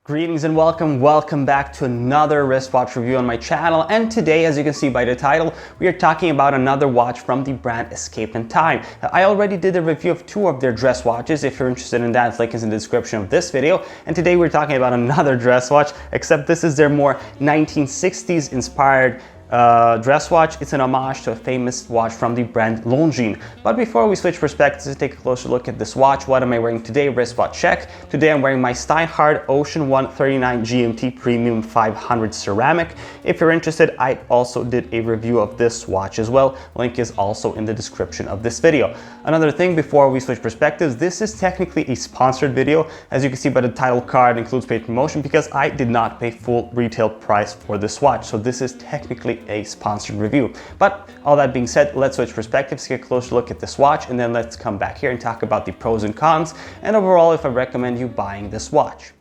Greetings and welcome back to another wristwatch review on my channel. And today, as you can see by the title, we are talking about another watch from the brand Escapement Time. I already did a review of two of their dress watches. If you're interested in that, link is in the description of this video. And today we're talking about another dress watch, except this is their more 1960s inspired dress watch. It's an homage to a famous watch from the brand Longines. But before we switch perspectives and take a closer look at this watch, what am I wearing today? Wristwatch check. Today I'm wearing my Steinhardt Ocean 139 GMT Premium 500 ceramic. If you're interested, I also did a review of this watch as well. Link is also in the description of this video. Another thing before we switch perspectives, this is technically a sponsored video. As you can see by the title card, includes paid promotion because I did not pay full retail price for this watch. So this is technically a sponsored review. But all that being said, let's switch perspectives, get a closer look at this watch, and then let's come back here and talk about the pros and cons, and overall if I recommend you buying this watch.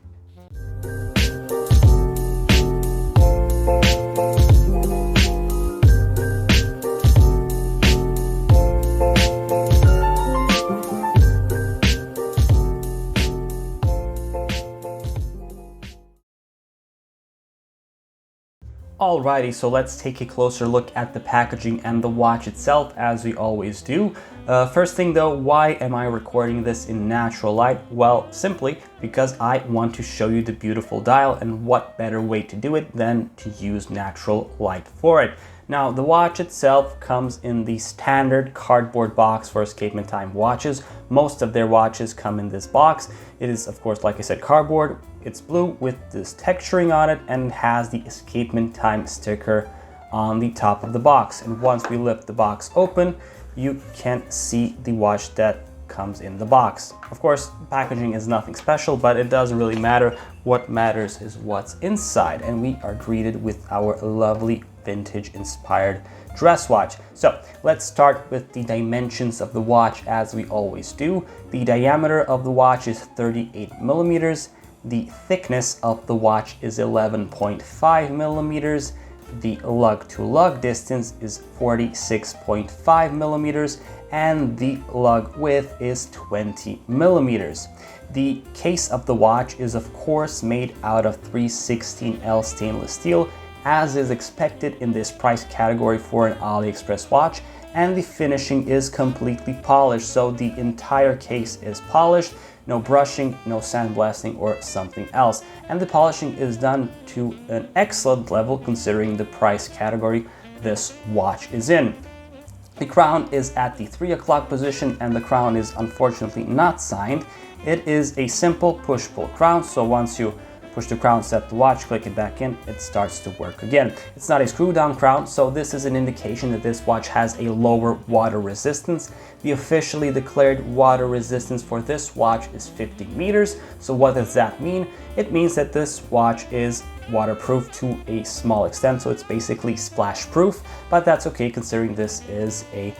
Alrighty, so let's take a closer look at the packaging and the watch itself, as we always do. First thing though, why am I recording this in natural light? Well, simply because I want to show you the beautiful dial, and what better way to do it than to use natural light for it. Now, the watch itself comes in the standard cardboard box for Escapement Time watches. Most of their watches come in this box. It is, of course, like I said, cardboard. It's blue with this texturing on it, and it has the Escapement Time sticker on the top of the box. And once we lift the box open, you can see the watch that comes in the box. Of course, packaging is nothing special, but it doesn't really matter. What matters is what's inside, and we are greeted with our lovely vintage inspired dress watch. So let's start with the dimensions of the watch, as we always do. The diameter of the watch is 38 millimeters. The thickness of the watch is 11.5 millimeters. The lug to lug distance is 46.5 millimeters, and the lug width is 20 millimeters. The case of the watch is of course made out of 316L stainless steel, as is expected in this price category for an Aliexpress watch, and the finishing is completely polished, so the entire case is polished. No brushing, no sandblasting or something else. And the polishing is done to an excellent level considering the price category this watch is in. The crown is at the 3 o'clock position, and the crown is unfortunately not signed. It is a simple push-pull crown, so once you push the crown, set the watch, click it back in, it starts to work again. It's not a screw-down crown, so this is an indication that this watch has a lower water resistance. The officially declared water resistance for this watch is 50 meters. So what does that mean? It means that this watch is waterproof to a small extent, so it's basically splash proof, but that's okay considering this is a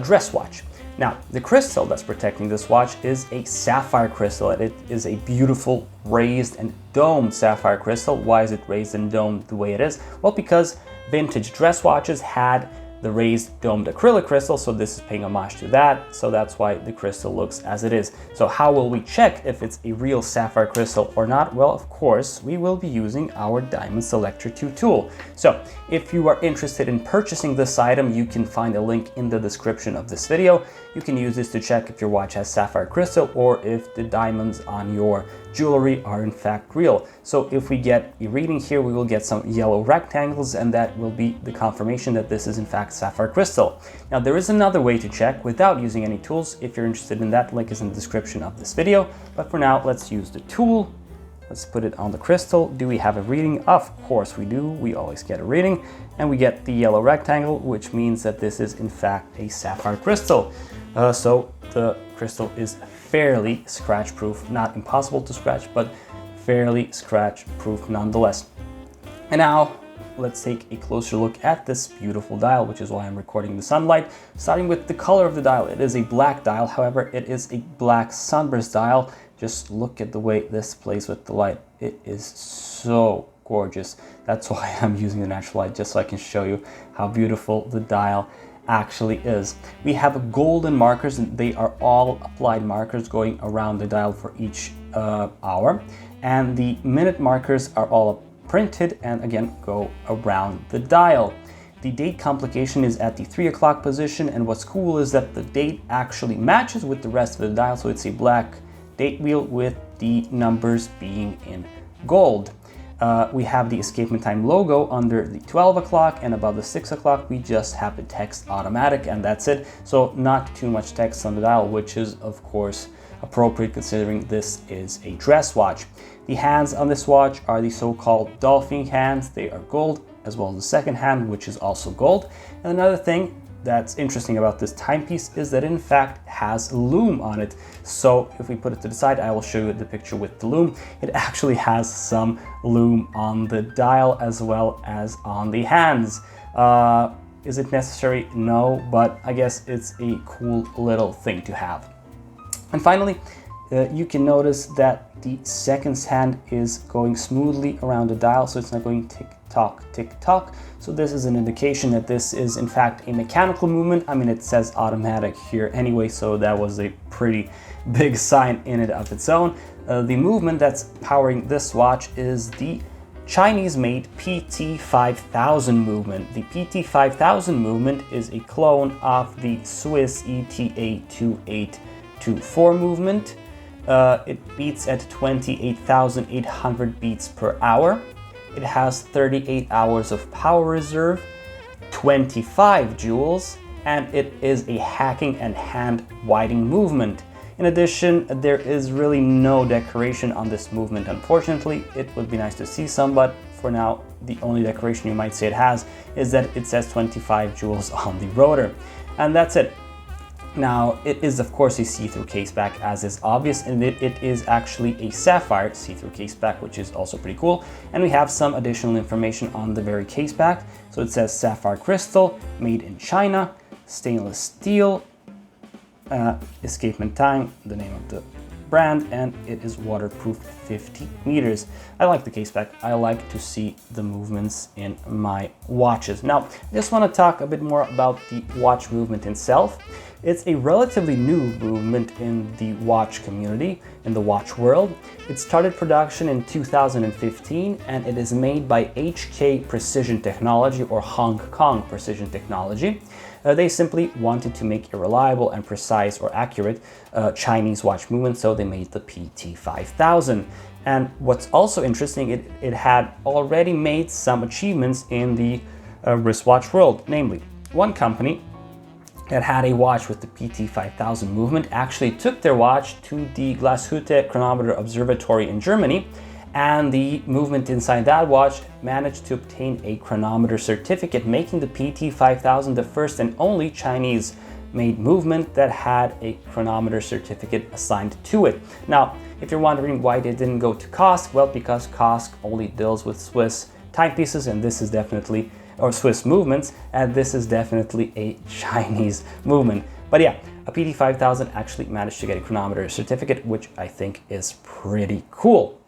dress watch. Now, the crystal that's protecting this watch is a sapphire crystal, and it is a beautiful raised and domed sapphire crystal. Why is it raised and domed the way it is? Well, because vintage dress watches had the raised domed acrylic crystal, so this is paying homage to that, so that's why the crystal looks as it is. So how will we check if it's a real sapphire crystal or not? Well, of course, we will be using our Diamond Selector 2 tool. So if you are interested in purchasing this item, you can find a link in the description of this video. You can use this to check if your watch has sapphire crystal or if the diamonds on your jewelry are in fact real. So if we get a reading here, we will get some yellow rectangles, and that will be the confirmation that this is in fact sapphire crystal. Now, there is another way to check without using any tools. If you're interested in that, link is in the description of this video. But for now, let's use the tool. Let's put it on the crystal. Do we have a reading? Of course we do. We always get a reading, and we get the yellow rectangle, which means that this is in fact a sapphire crystal. So the crystal is fairly scratch proof, not impossible to scratch, but fairly scratch proof nonetheless. And now let's take a closer look at this beautiful dial, which is why I'm recording in the sunlight. Starting with the color of the dial, it is a black dial. However, it is a black sunburst dial. Just look at the way this plays with the light. It is so gorgeous. That's why I'm using the natural light, just so I can show you how beautiful the dial actually is. We have golden markers, and they are all applied markers going around the dial for each hour, and the minute markers are all printed and again go around the dial. The date complication is at the 3 o'clock position, and what's cool is that the date actually matches with the rest of the dial, so it's a black date wheel with the numbers being in gold. We have the Escapement Time logo under the 12 o'clock, and above the 6 o'clock we just have the text automatic, and that's it. So not too much text on the dial, which is of course appropriate considering this is a dress watch. The hands on this watch are the so-called dolphin hands. They are gold, as well as the second hand, which is also gold. And another thing that's interesting about this timepiece is that it in fact has lume on it. So if we put it to the side, I will show you the picture with the lume. It actually has some lume on the dial as well as on the hands. Is it necessary? No, but I guess it's a cool little thing to have. And finally, you can notice that the seconds hand is going smoothly around the dial, so it's not going tick-tock, tick-tock. So this is an indication that this is in fact a mechanical movement. I mean, it says automatic here anyway, so that was a pretty big sign in and of its own. The movement that's powering this watch is the Chinese-made PT5000 movement. The PT5000 movement is a clone of the Swiss ETA 2824 movement. It beats at 28,800 beats per hour. It has 38 hours of power reserve, 25 joules, and it is a hacking and hand winding movement. In addition, there is really no decoration on this movement, unfortunately. It would be nice to see some, but for now, the only decoration you might say it has is that it says 25 joules on the rotor. And that's it. Now, it is of course a see-through case back, as is obvious, and it is actually a sapphire see-through case back, which is also pretty cool. And we have some additional information on the very case back. So it says sapphire crystal, made in China, stainless steel, Escapement Time, the name of the brand, and it is waterproof 50 meters. I like the case back. I like to see the movements in my watches. Now, I just want to talk a bit more about the watch movement itself. It's a relatively new movement in the watch community, in the watch world. It started production in 2015, and it is made by HK Precision Technology, or Hong Kong Precision Technology. They simply wanted to make a reliable and precise or accurate Chinese watch movement, so they made the PT5000. And what's also interesting, it had already made some achievements in the wristwatch world. Namely, one company that had a watch with the PT5000 movement actually took their watch to the Glashütte Chronometer Observatory in Germany, and the movement inside that watch managed to obtain a chronometer certificate, making the PT5000 the first and only Chinese-made movement that had a chronometer certificate assigned to it. Now, if you're wondering why they didn't go to COSC, well, because COSC only deals with Swiss timepieces, and this is definitely, or Swiss movements, and this is definitely a Chinese movement. But yeah, a PT5000 actually managed to get a chronometer certificate, which I think is pretty cool.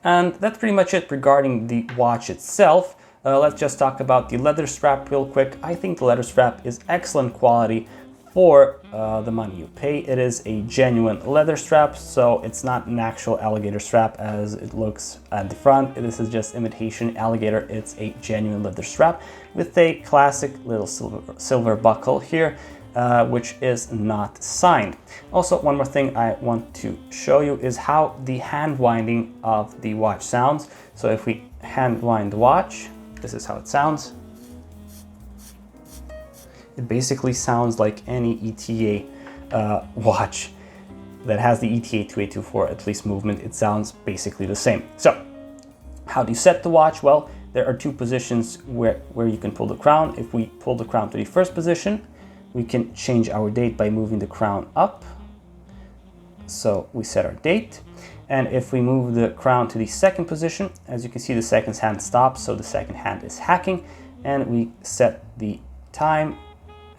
And that's pretty much it regarding the watch itself. Let's just talk about the leather strap real quick. I think the leather strap is excellent quality for the money you pay. It is a genuine leather strap, so it's not an actual alligator strap as it looks at the front. This is just imitation alligator. It's a genuine leather strap with a classic little silver buckle here, which is not signed. Also, one more thing I want to show you is how the hand winding of the watch sounds. So if we hand wind the watch, this is how it sounds. It basically sounds like any ETA watch that has the ETA 2824 at least movement. It sounds basically the same. So how do you set the watch? Well, there are two positions where you can pull the crown. If we pull the crown to the first position, we can change our date by moving the crown up. So we set our date. And if we move the crown to the second position, as you can see, the second hand stops, so the second hand is hacking, and we set the time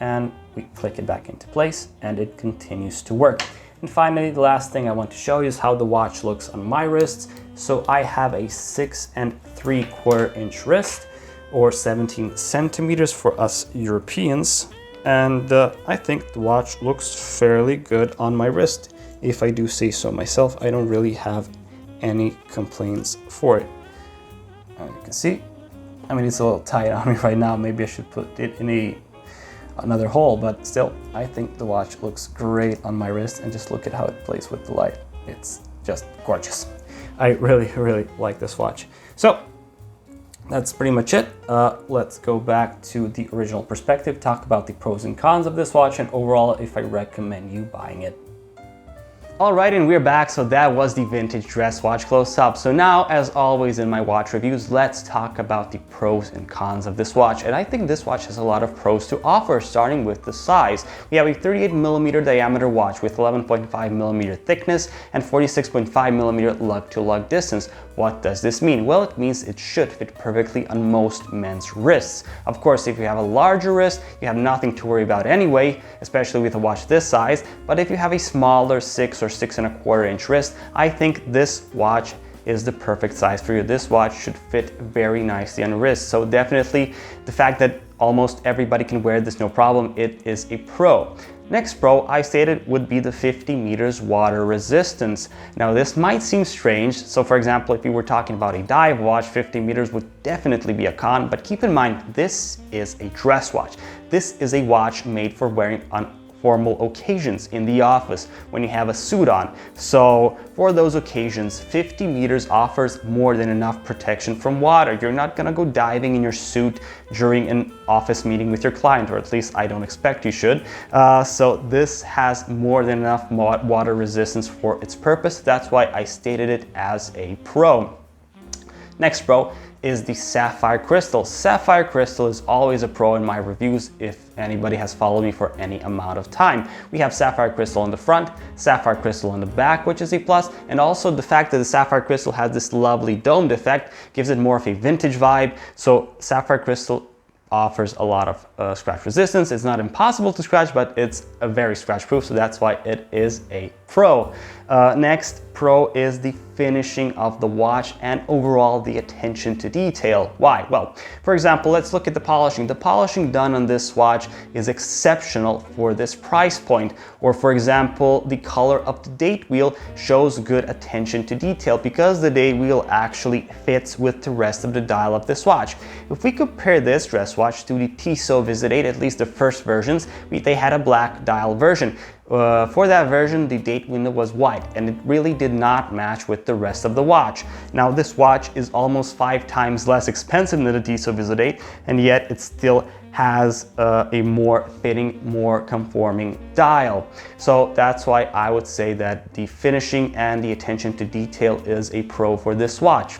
and we click it back into place and it continues to work. And finally, the last thing I want to show you is how the watch looks on my wrists. So I have a 6 3/4 inch wrist, or 17 centimeters for us Europeans. And I think the watch looks fairly good on my wrist. if I do say so myself. I don't really have any complaints for it. You can see, I mean, it's a little tight on me right now. Maybe I should put it in another hole, but still, I think the watch looks great on my wrist, and just look at how it plays with the light. It's just gorgeous. I really, really like this watch. So that's pretty much it. Let's go back to the original perspective, talk about the pros and cons of this watch, and overall if I recommend you buying it. Alright, and we're back. So that was the vintage dress watch close up. So now, as always in my watch reviews, let's talk about the pros and cons of this watch. And I think this watch has a lot of pros to offer, starting with the size. We have a 38mm diameter watch with 11.5mm thickness and 46.5mm lug-to-lug distance. What does this mean? Well, it means it should fit perfectly on most men's wrists. Of course, if you have a larger wrist, you have nothing to worry about anyway, especially with a watch this size. But if you have a smaller 6 or 6¼ inch wrist, I think this watch is the perfect size for you. This watch should fit very nicely on wrist. So definitely the fact that almost everybody can wear this no problem, it is a pro. Next pro I stated would be the 50 meters water resistance. Now this might seem strange. So for example, if you were talking about a dive watch, 50 meters would definitely be a con, but keep in mind, this is a dress watch. This is a watch made for wearing on formal occasions in the office when you have a suit on. So for those occasions, 50 meters offers more than enough protection from water. You're not gonna go diving in your suit during an office meeting with your client, or at least I don't expect you should. So this has more than enough water resistance for its purpose. That's why I stated it as a pro. Next pro is the sapphire crystal. Sapphire crystal is always a pro in my reviews if anybody has followed me for any amount of time. We have sapphire crystal on the front, sapphire crystal on the back, which is a plus, and also the fact that the sapphire crystal has this lovely domed effect gives it more of a vintage vibe. So sapphire crystal offers a lot of scratch resistance. It's not impossible to scratch, but it's a very scratch proof, so that's why it is a pro. Next pro is the finishing of the watch and overall the attention to detail. Why? Well, for example, let's look at the polishing. The polishing done on this watch is exceptional for this price point. Or for example, the color of the date wheel shows good attention to detail because the date wheel actually fits with the rest of the dial of this watch. If we compare this dress watch to the Tissot Visit 8, at least the first versions, they had a black dial version. For that version, the date window was white, and it really did not match with the rest of the watch. Now, this watch is almost 5 times less expensive than the Tissot Visit 8, and yet it still has a more fitting, more conforming dial. So that's why I would say that the finishing and the attention to detail is a pro for this watch.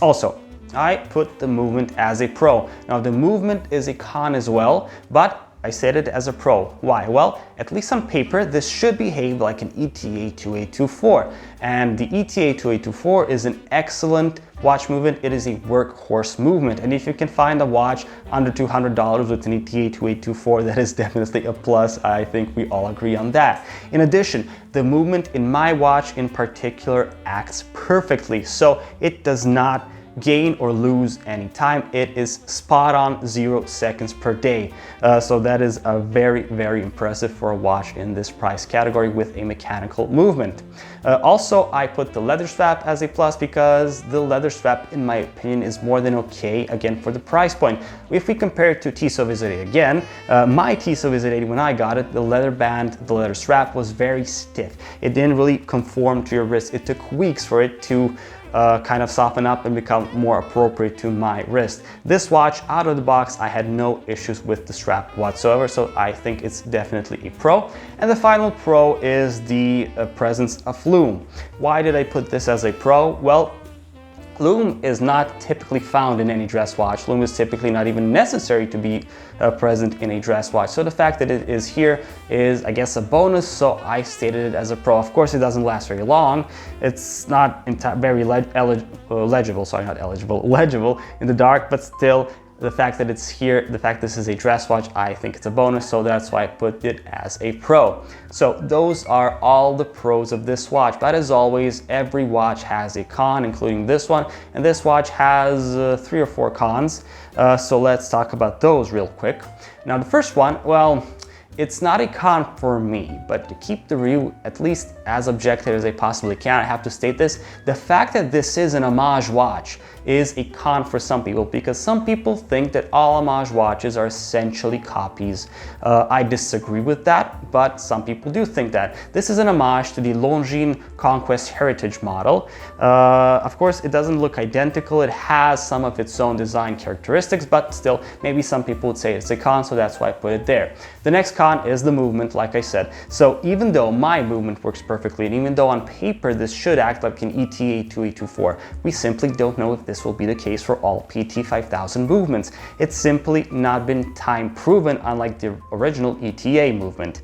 Also, I put the movement as a pro. Now, the movement is a con as well, but I said it as a pro. Why? Well, at least on paper, this should behave like an ETA 2824. And the ETA 2824 is an excellent watch movement. It is a workhorse movement. And if you can find a watch under $200 with an ETA 2824, that is definitely a plus. I think we all agree on that. In addition, the movement in my watch in particular acts perfectly. So it does not gain or lose any time. It is spot on 0 seconds per day. So that is a very, very impressive for a watch in this price category with a mechanical movement. Also, I put the leather strap as a plus because the leather strap, in my opinion, is more than okay, again, for the price point. If we compare it to Tissot Visit 8 again, my Tissot Visit 8, when I got it, the leather band, the leather strap was very stiff. It didn't really conform to your wrist. It took weeks for it to kind of soften up and become more appropriate to my wrist. This watch, out of the box, I had no issues with the strap whatsoever, so I think it's definitely a pro. And the final pro is the presence of lume. Why did I put this as a pro? Well, lume is not typically found in any dress watch. Lume is typically not even necessary to be present in a dress watch. So the fact that it is here is, I guess, a bonus. So I stated it as a pro. Of course, it doesn't last very long. It's not very legible in the dark, but still, the fact that it's here, the fact this is a dress watch, I think it's a bonus, so that's why I put it as a pro. So those are all the pros of this watch, but as always, every watch has a con, including this one, and this watch has 3 or 4 cons, so let's talk about those real quick. Now the first one, well, it's not a con for me, but to keep the review at least as objective as I possibly can, I have to state this. The fact that this is an homage watch is a con for some people, because some people think that all homage watches are essentially copies. I disagree with that, but some people do think that. This is an homage to the Longines Conquest Heritage model. Of course, it doesn't look identical. It has some of its own design characteristics, but still, maybe some people would say it's a con, so that's why I put it there. The next con is the movement, like I said. So even though my movement works perfectly, and even though on paper this should act like an ETA 2824, we simply don't know if this will be the case for all PT5000 movements. It's simply not been time proven, unlike the original ETA movement.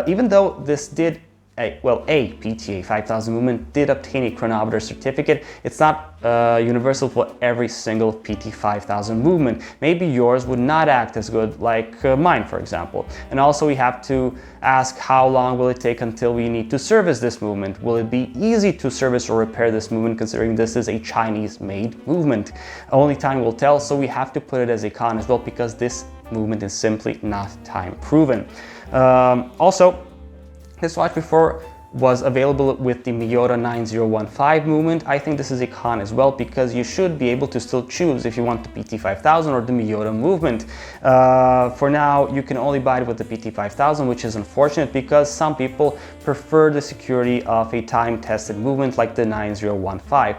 Even though this did a PTA 5000 movement did obtain a chronometer certificate, it's not universal for every single PT 5000 movement. Maybe yours would not act as good like mine, for example. And also we have to ask, how long will it take until we need to service this movement? Will it be easy to service or repair this movement, considering this is a Chinese-made movement? Only time will tell, so we have to put it as a con as well, because this movement is simply not time proven. Also, this watch before was available with the Miyota 9015 movement. I think this is a con as well, because you should be able to still choose if you want the PT5000 or the Miyota movement. For now, you can only buy it with the PT5000, which is unfortunate, because some people prefer the security of a time-tested movement like the 9015.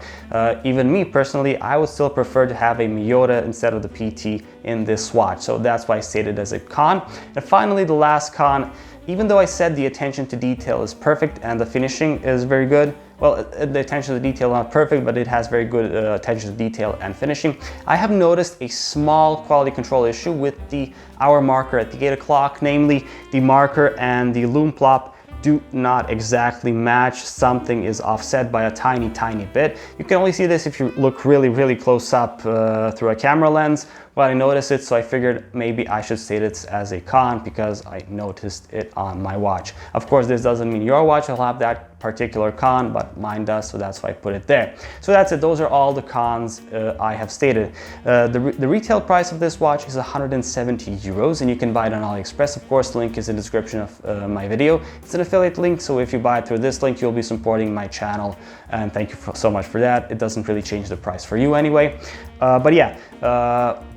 Even me personally, I would still prefer to have a Miyota instead of the PT in this watch, so that's why I stated as a con. And finally, the last con. Even though I said the attention to detail is perfect and the finishing is very good, well, the attention to detail not perfect, but it has very good attention to detail and finishing. I have noticed a small quality control issue with the hour marker at the 8 o'clock, namely the marker and the lume plop do not exactly match. Something is offset by a tiny bit. You can only see this if you look really close up through a camera lens. Well, I noticed it, so I figured maybe I should state it as a con, because I noticed it on my watch. Of course, this doesn't mean your watch will have that particular con, but mine does, so that's why I put it there. So that's it. Those are all the cons I have stated. The retail price of this watch is 170 euros, and you can buy it on Aliexpress. Of course, the link is in the description of my video. It's an affiliate link, so if you buy it through this link, you'll be supporting my channel, and thank you so much for that. It doesn't really change the price for you anyway. But yeah,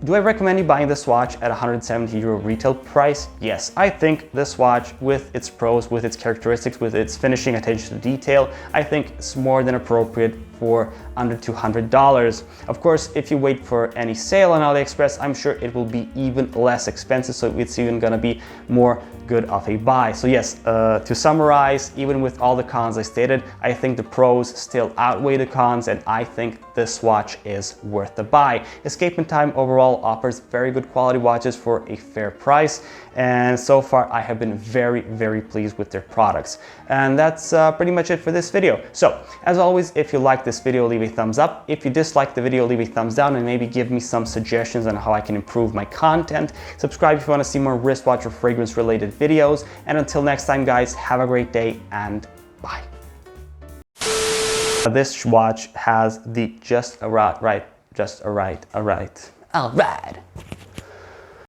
do I recommend you buying this watch at 170 euro retail price? Yes, I think this watch, with its pros, with its characteristics, with its finishing, attention to detail, I think it's more than appropriate for under $200. Of course, if you wait for any sale on Aliexpress, I'm sure it will be even less expensive, so it's even gonna be more good of a buy. So yes, to summarize, even with all the cons I stated, I think the pros still outweigh the cons, and I think this watch is worth the buy. Escapement Time overall offers very good quality watches for a fair price, and so far I have been very pleased with their products. And that's pretty much it for this video. So as always, if you like this video, leave a thumbs up. If you dislike the video, leave a thumbs down, and maybe give me some suggestions on how I can improve my content. Subscribe if you want to see more wristwatch or fragrance related videos. And until next time, guys, have a great day and bye. This watch has the just right. All right.